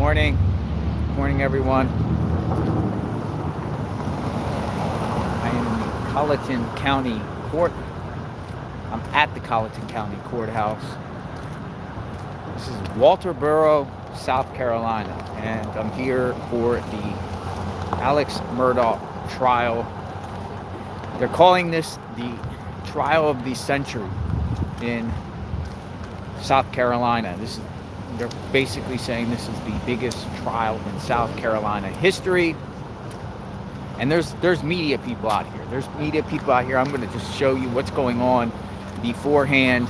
Morning. Morning, everyone. I am in the Colleton County Court. I'm at the Colleton County Courthouse. This is Walterboro, South Carolina, and I'm here for the Alex Murdaugh trial. They're calling this the trial of the century in South Carolina. They're basically saying this is the biggest trial in South Carolina history. And there's media people out here. I'm going to just show you what's going on beforehand,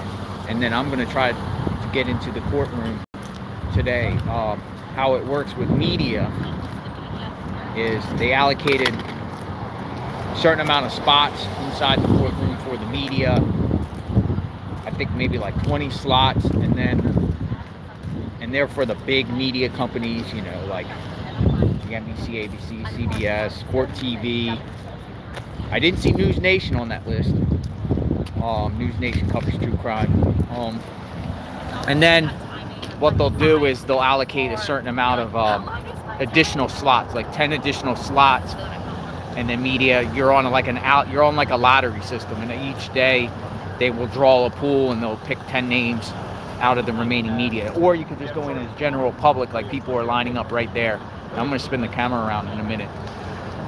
and then I'm going to try to get into the courtroom today. How it works with media is they allocated a certain amount of spots inside the courtroom for the media. I think maybe like 20 slots, and they're for the big media companies, like the NBC, ABC, CBS, Court TV. I didn't see News Nation on that list. News Nation covers true crime. And then what they'll do is they'll allocate a certain amount of additional slots, like 10 additional slots. And then media, you're on like a lottery system, and each day they will draw a pool and they'll pick 10 names out of the remaining media. Or you could just go in as general public, like people are lining up right there. And I'm going to spin the camera around in a minute.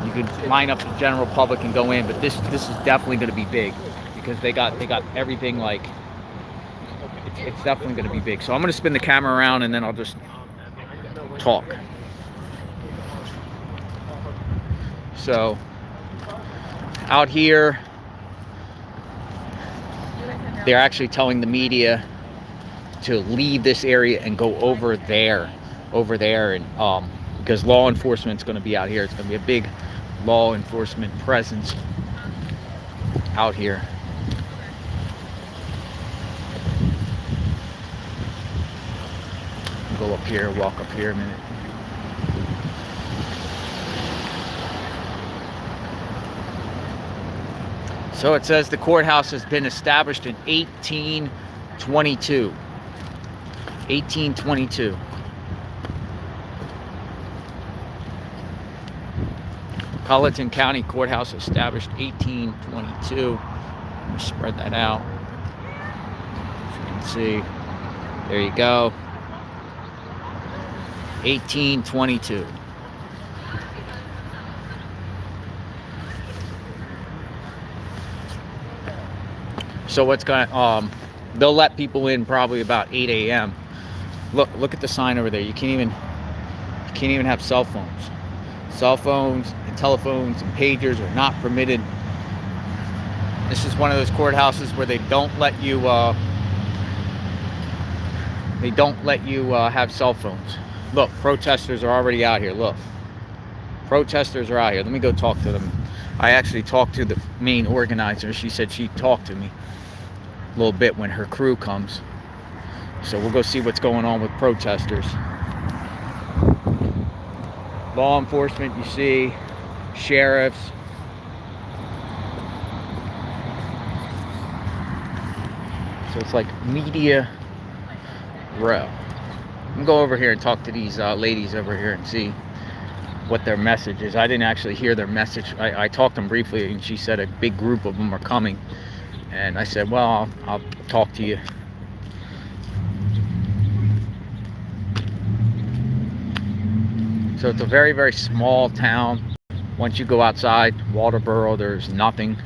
You could line up the general public and go in, but this is definitely going to be big because they got everything, like it's definitely going to be big. So I'm going to spin the camera around and then I'll just talk. So out here, they're actually telling the media to leave this area and go over there, and because law enforcement's going to be out here. It's going to be a big law enforcement presence out here. I'll go up here, walk up here a minute. So it says the courthouse has been established in 1822. 1822. Colleton County Courthouse established 1822. Let me spread that out. As you can see, there you go. 1822. So what's going they'll let people in probably about 8 a.m. Look at the sign over there. You can't even have cell phones. Cell phones and telephones and pagers are not permitted. This is one of those courthouses where they don't let you have cell phones. Look, protesters are already out here. Look. Protesters are out here. Let me go talk to them. I actually talked to the main organizer. She said she'd talk to me a little bit when her crew comes. So we'll go see what's going on with protesters. Law enforcement, you see, sheriffs. So it's like media row. I'm gonna go over here and talk to these ladies over here and see what their message is. I didn't actually hear their message. I talked to them briefly, and she said a big group of them are coming. And I said, well, I'll talk to you. So it's a very, very small town. Once you go outside Walterboro, there's nothing.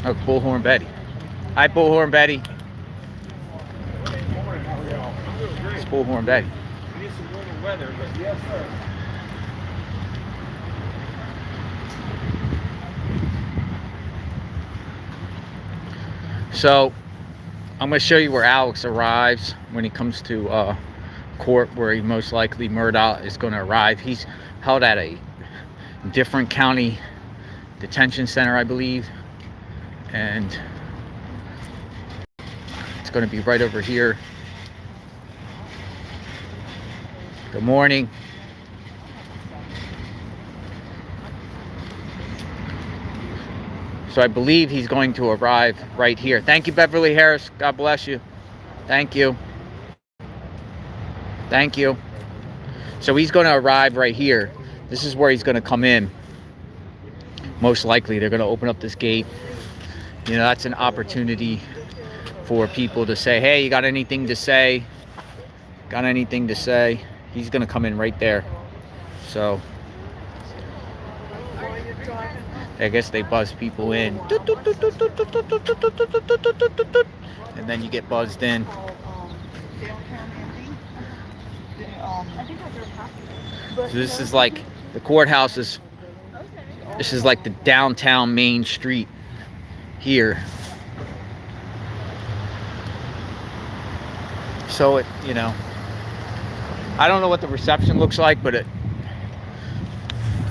Oh, Bullhorn Betty. Hi, Bullhorn Betty. It's Bullhorn Betty. We need some warmer weather, but yes, sir. So I'm going to show you where Alex arrives when he comes to court, where he most likely Murdaugh is going to arrive. He's held at a different county detention center, I believe, and it's going to be right over here. Good morning. So I believe he's going to arrive right here. Thank you, Beverly Harris. God bless you. Thank you. Thank you. So he's going to arrive right here. This is where he's going to come in. Most likely, they're going to open up this gate. You know, that's an opportunity for people to say, hey, you got anything to say? Got anything to say? He's going to come in right there. So I guess they buzz people in. And then you get buzzed in. So this is like the courthouse is, this is like the downtown Main Street here. So it, you know, I don't know what the reception looks like, but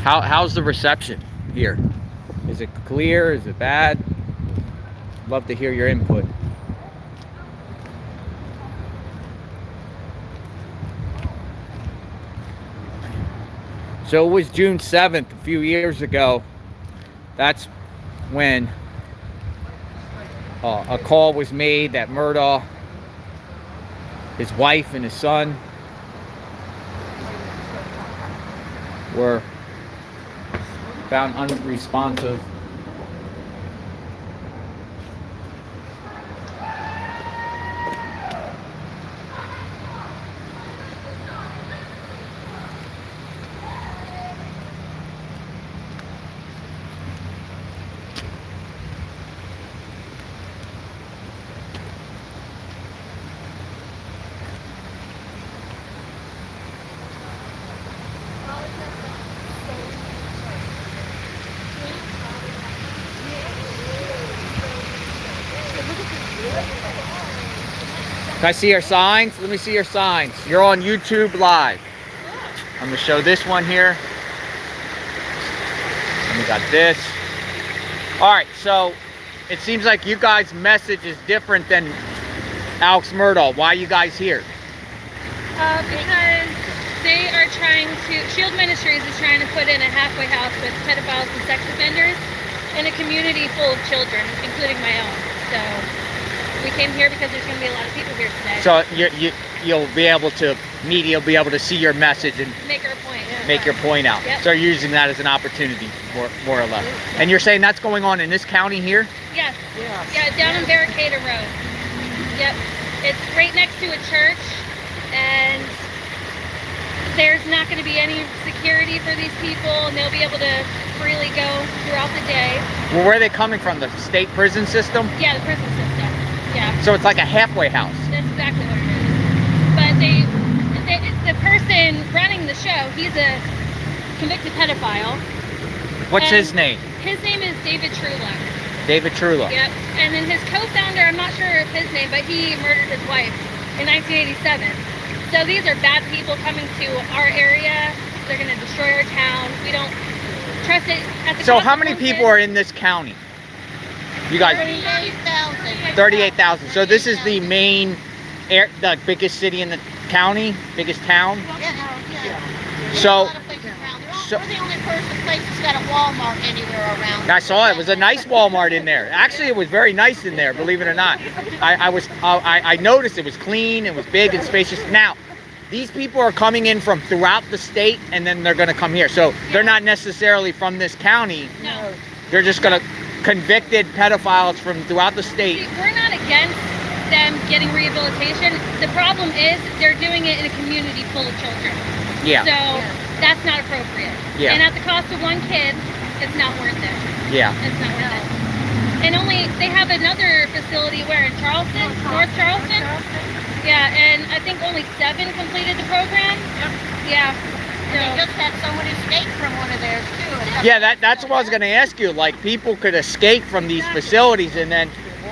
how's the reception here? Is it clear? Is it bad? Love to hear your input. So it was June 7th, a few years ago. That's when a call was made that Murdaugh, his wife and his son were found unresponsive. Can I see your signs? Let me see your signs. You're on YouTube Live. I'm gonna show this one here. And we got this. All right, so it seems like you guys' message is different than Alex Murdaugh. Why are you guys here? Because they are trying to, Shield Ministries is trying to put in a halfway house with pedophiles and sex offenders in a community full of children, including my own. So we came here because there's going to be a lot of people here today. So you'll be able to, media will be able to see your message and make our point. make your point out. Yep. So you're using that as an opportunity, more or less. And you're saying that's going on in this county here? Yes. Yeah, down on Barricada Road. Yep. It's right next to a church, and there's not going to be any security for these people, and they'll be able to freely go throughout the day. Well, where are they coming from? The state prison system? Yeah, the prison system. Yeah. So it's like a halfway house. That's exactly what it is. But the person running the show, he's a convicted pedophile. What's his name? His name is David Trulock. David Trulock. Yep. And then his co-founder, I'm not sure of his name, but he murdered his wife in 1987. So these are bad people coming to our area. They're going to destroy our town. We don't trust it. So how many people are in this county? You guys? 38,000. 38,000. So this is the main, the biggest city in the county, biggest town. Yeah. So We're the only place that's got a Walmart anywhere around. I saw it. It was a nice Walmart in there. Actually, it was very nice in there, believe it or not. I noticed it was clean, it was big and spacious. Now, these people are coming in from throughout the state, and then they're going to come here. So they're not necessarily from this county. No. They're just going to convicted pedophiles from throughout the state. See, we're not against them getting rehabilitation. The problem is they're doing it in a community full of children. Yeah. So that's not appropriate. Yeah. And at the cost of one kid, it's not worth it. Yeah. It's not worth it. And they have another facility where in Charleston, North Charleston. Yeah, and I think only 7 completed the program. Yep. Yeah. So. They just had someone escape from one of theirs too. Yeah, that's what I was going to ask you. Like, people could escape from these facilities and then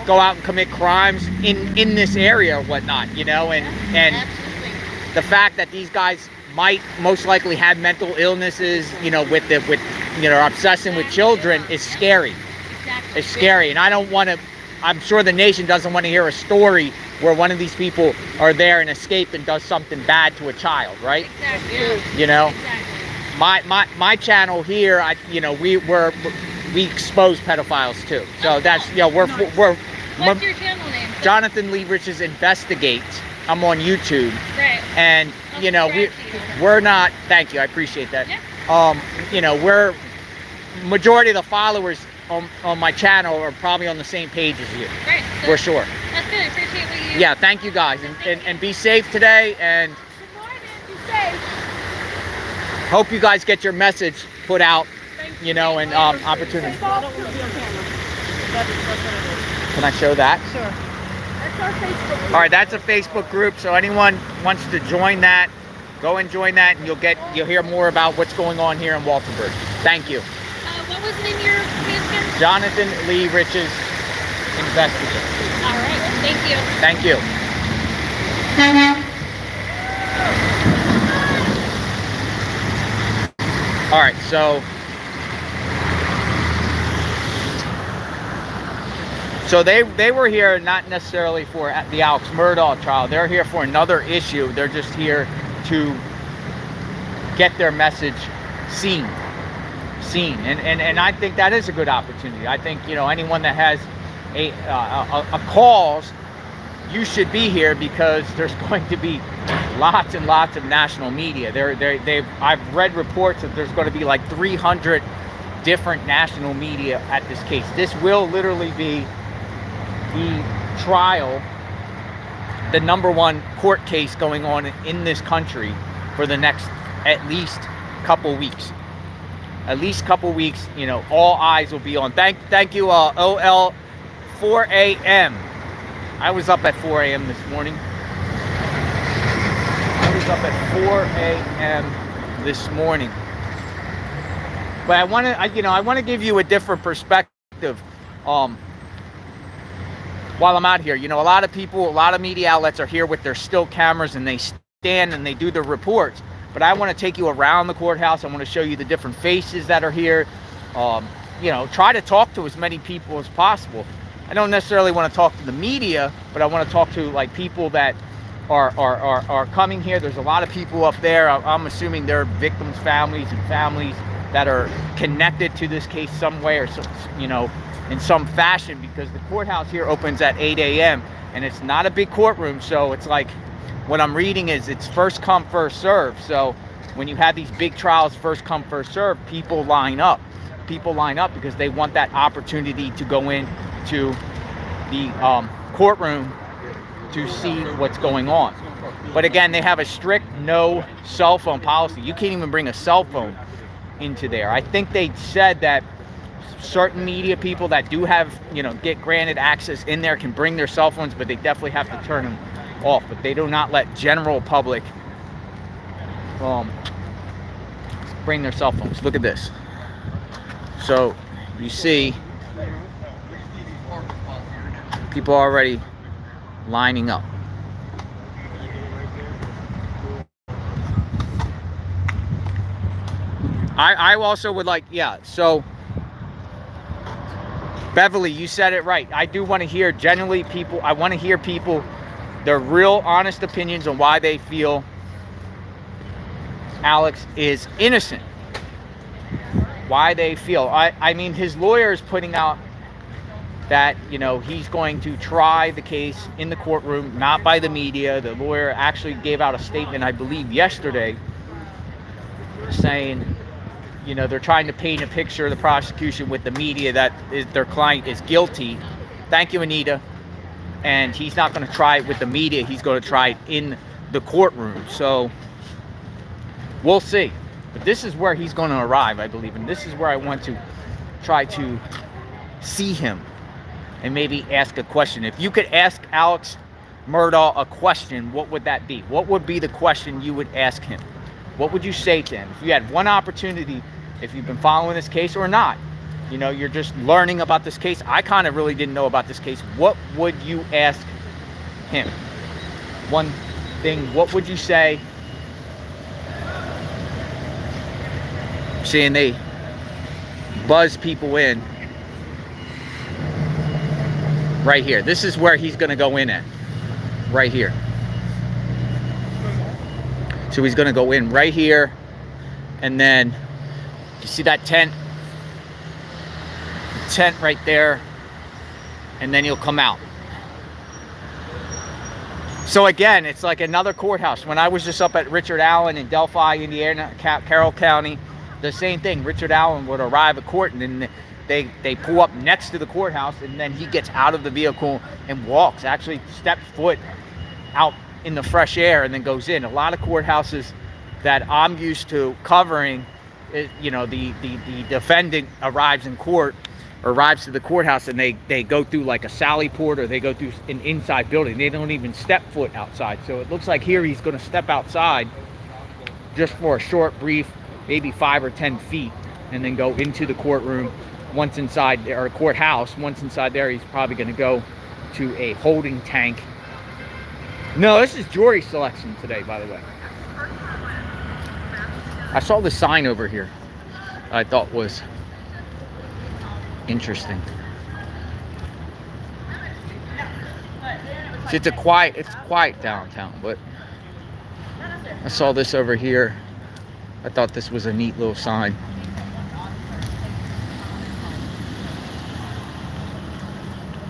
go out and commit crimes in this area or whatnot, you know, and Absolutely. The fact that these guys might most likely have mental illnesses, you know, with obsessing with children is scary. Exactly. It's scary, and I don't want to. I'm sure the nation doesn't want to hear a story where one of these people are there and escape and does something bad to a child, right? Exactly. You know, Exactly. my channel here, we expose pedophiles too. So Oh, that's, cool. you know, we're What's your channel name? Jonathan Lee Riches Investigate. I'm on YouTube, Right. and I'll you know, subscribe to you. we're not. Thank you, I appreciate that. Yeah. You know, we're majority of the followers on my channel are probably on the same page as you. Right. So For sure. That's good. I appreciate what you. Yeah, thank you guys, and be safe today, and Good morning. Be safe. hope you guys get your message put out, Thank you know, and opportunity. I don't want to be on camera. That's what it is. Can I show that? Sure. That's our Facebook. All right, that's a Facebook group, so anyone wants to join that, go and join that, and you'll hear more about what's going on here in Walterburg. Thank you. What was the name of your page again? Jonathan Lee Riches Investigate. All right. Thank you. Thank you. All right, so they were here not necessarily for the Alex Murdaugh trial. They're here for another issue. They're just here to get their message seen. And I think that is a good opportunity. I think, you know, anyone that has a cause, you should be here, because there's going to be lots and lots of national media. I've read reports that there's going to be like 300 different national media at this case. This will literally be the trial, the #1 court case going on in this country for the next at least couple weeks. At least couple weeks, you know, all eyes will be on. Thank you, OL 4 a.m. I was up at 4 a.m. this morning. I was up at 4 a.m. this morning. But I want to give you a different perspective. While I'm out here, you know, a lot of people, a lot of media outlets are here with their still cameras, and they stand and they do their reports. But I want to take you around the courthouse. I want to show you the different faces that are here. You know, try to talk to as many people as possible. I don't necessarily want to talk to the media, but I want to talk to like people that are coming here. There's a lot of people up there. I'm assuming they're victims' families and families that are connected to this case some way, or you know, in some fashion, because the courthouse here opens at 8 a.m. and it's not a big courtroom, so it's like, what I'm reading is it's first come, first serve. So when you have these big trials, first come, first serve, people line up. People line up because they want that opportunity to go in to the courtroom to see what's going on. But again, they have a strict no cell phone policy. You can't even bring a cell phone into there. I think they said that certain media people that do have, you know, get granted access in there can bring their cell phones, but they definitely have to turn them off. But they do not let general public bring their cell phones. Look at this. So you see people already lining up. I also would like, yeah, so Beverly, you said it right. I do want to hear generally people, I want to hear people, their real honest opinions on why they feel Alex is innocent. Why they feel. I mean, his lawyer is putting out that, you know, he's going to try the case in the courtroom, not by the media. The lawyer actually gave out a statement, I believe, yesterday, saying, you know, they're trying to paint a picture of the prosecution with the media that their client is guilty. Thank you, Anita. And he's not going to try it with the media. He's going to try it in the courtroom. So we'll see. But this is where he's going to arrive, I believe. And this is where I want to try to see him and maybe ask a question. If you could ask Alex Murdaugh a question, what would that be? What would be the question you would ask him? What would you say to him? If you had one opportunity, if you've been following this case or not, you know, you're just learning about this case. I kind of really didn't know about this case. What would you ask him? One thing, what would you say? Seeing they buzz people in right here. This is where he's going to go in at. Right here. So he's going to go in right here. And then, you see that tent? tent right there, and then you'll come out. So again, it's like another courthouse. When I was just up at Richard Allen in Delphi, Indiana, Carroll County, the same thing. Richard Allen would arrive at court, and then they pull up next to the courthouse, and then he gets out of the vehicle and walks, actually steps foot out in the fresh air, and then goes in. A lot of courthouses that I'm used to covering, you know, the defendant arrives in court, or arrives to the courthouse, and they go through like a sally port, or they go through an inside building. They don't even step foot outside. So it looks like here he's going to step outside just for a short, brief, maybe 5 or 10 feet, and then go into the courtroom. Once inside, or courthouse, once inside there, he's probably going to go to a holding tank. No, this is jury selection today, by the way. I saw the sign over here I thought was interesting. It's quiet downtown, but I saw this over here. I thought this was a neat little sign.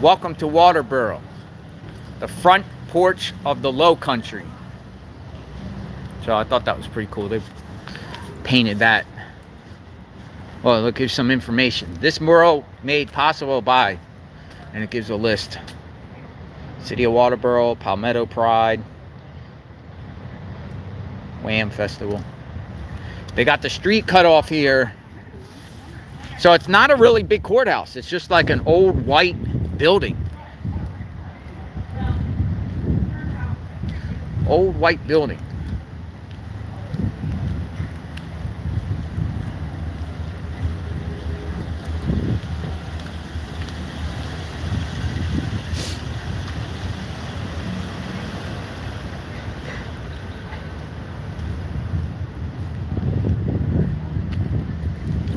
Welcome to Walterboro, the front porch of the Low Country. So I thought that was pretty cool. They painted that. Well, look, here's some information. This mural made possible by, and it gives a list. City of Walterboro, Palmetto Pride, Wham Festival. They got the street cut off here. So it's not a really big courthouse. It's just like an old white building. Old white building.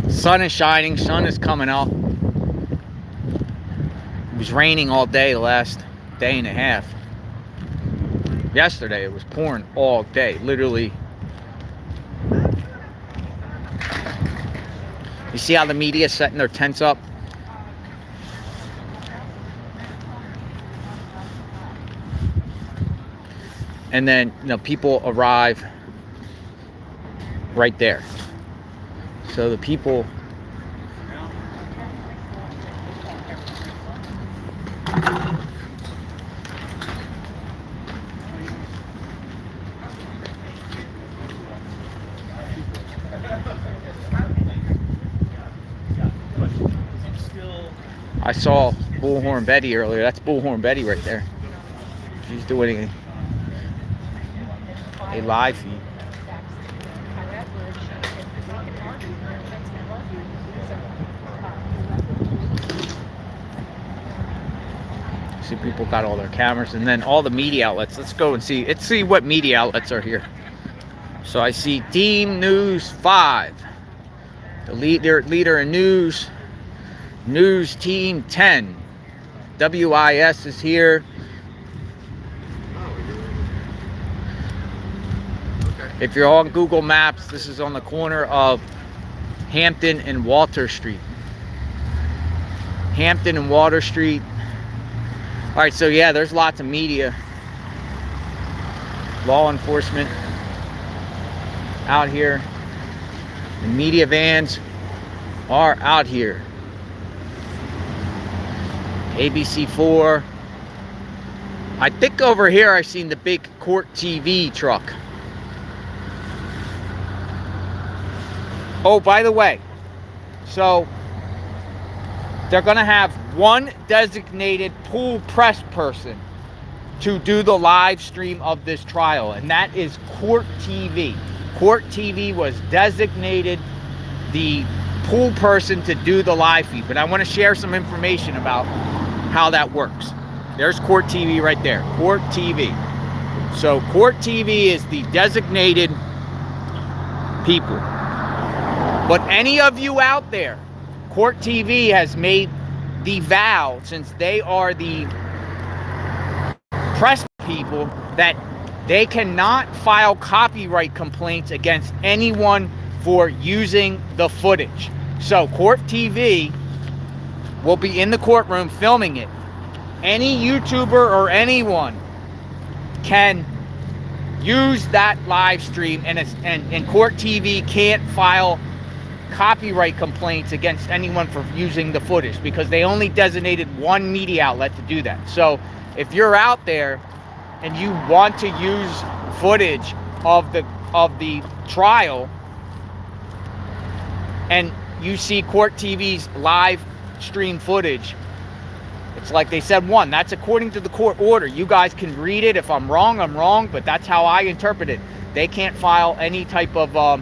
Sun is shining, sun is coming out. It was raining all day the last day and a half. Yesterday it was pouring all day, literally. You see how the media is setting their tents up? And then, you know, people arrive right there. So the people I saw Bullhorn Betty earlier. That's Bullhorn Betty right there. She's doing a live feed. See, people got all their cameras, and then all the media outlets. Let's go and see. Let's see what media outlets are here. So I see Team News 5, the leader in news. News Team 10. WIS is here. If you're on Google Maps, this is on the corner of Hampton and Walter Street. Hampton and Water Street. All right, so yeah, there's lots of media. Law enforcement out here. The media vans are out here. ABC4. I think over here I've seen the big Court TV truck. Oh, by the way, so they're going to have one designated pool press person to do the live stream of this trial, and that is Court TV. Court TV was designated the pool person to do the live feed, but I want to share some information about how that works. There's Court TV right there. Court TV. So Court TV is the designated people. But any of you out there, Court TV has made the vow, since they are the press people, that they cannot file copyright complaints against anyone for using the footage. So Court TV will be in the courtroom filming it. Any YouTuber or anyone can use that live stream, and Court TV can't file copyright complaints against anyone for using the footage because they only designated one media outlet to do that. So if you're out there and you want to use footage of the trial and you see Court TV's live stream footage, it's like they said, one, that's according to the court order. You guys can read it. If I'm wrong, but that's how I interpret it. They can't file any type of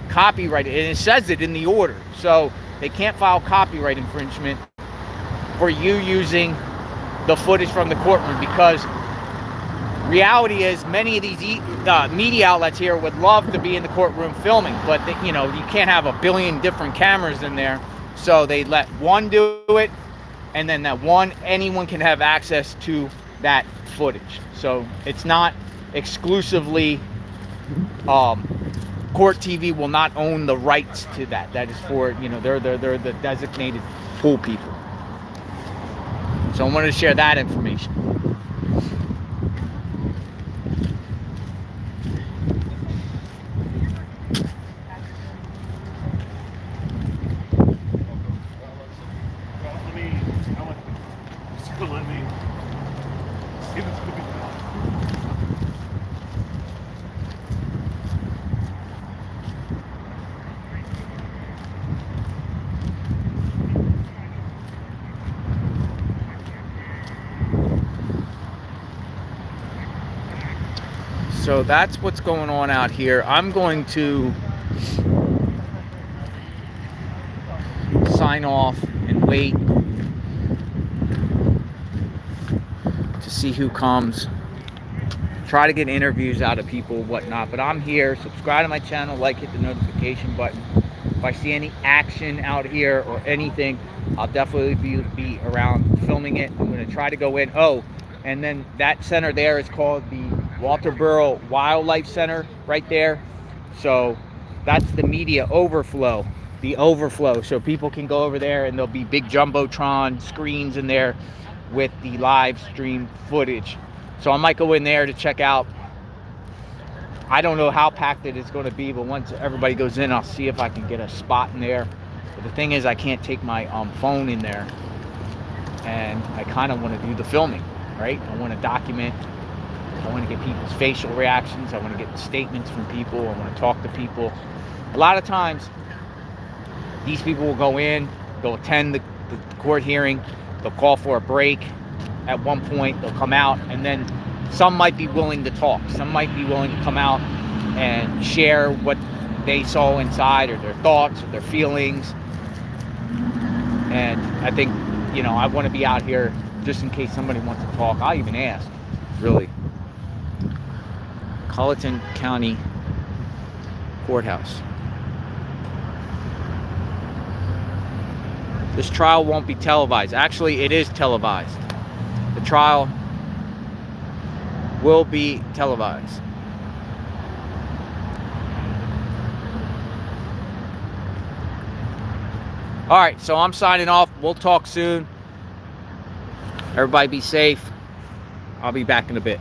copyright, and it says it in the order. So they can't file copyright infringement for you using the footage from the courtroom, because reality is many of these media outlets here would love to be in the courtroom filming, but you can't have a billion different cameras in there. So they let one do it, and then that one, anyone can have access to that footage. So it's not exclusively, Court TV will not own the rights to that. That is for, they're the designated pool people. So I wanted to share that information. So that's what's going on out here. I'm going to sign off and wait to see who comes. Try to get interviews out of people, whatnot. But I'm here. Subscribe to my channel, hit the notification button. If I see any action out here or anything, I'll definitely be around filming it. I'm going to try to go in. Oh, and then that center there is called the Walterboro Wildlife Center right there. So that's the media overflow, so people can go over there and there'll be big jumbotron screens in there with the live stream footage. So I might go in there to check out. I don't know how packed it is going to be, but once everybody goes in, I'll see if I can get a spot in there. But the thing is, I can't take my phone in there, and I kind of want to do the filming, right? I want to document. I want to get people's facial reactions. I want to get statements from people. I want to talk to people. A lot of times, these people will go in, they'll attend the court hearing, they'll call for a break. At one point, they'll come out, and then some might be willing to talk. Some might be willing to come out and share what they saw inside, or their thoughts, or their feelings. And I think, I want to be out here just in case somebody wants to talk. I'll even ask, really. Colleton County Courthouse. This trial won't be televised. Actually, it is televised. The trial will be televised. All right, so I'm signing off. We'll talk soon. Everybody be safe. I'll be back in a bit.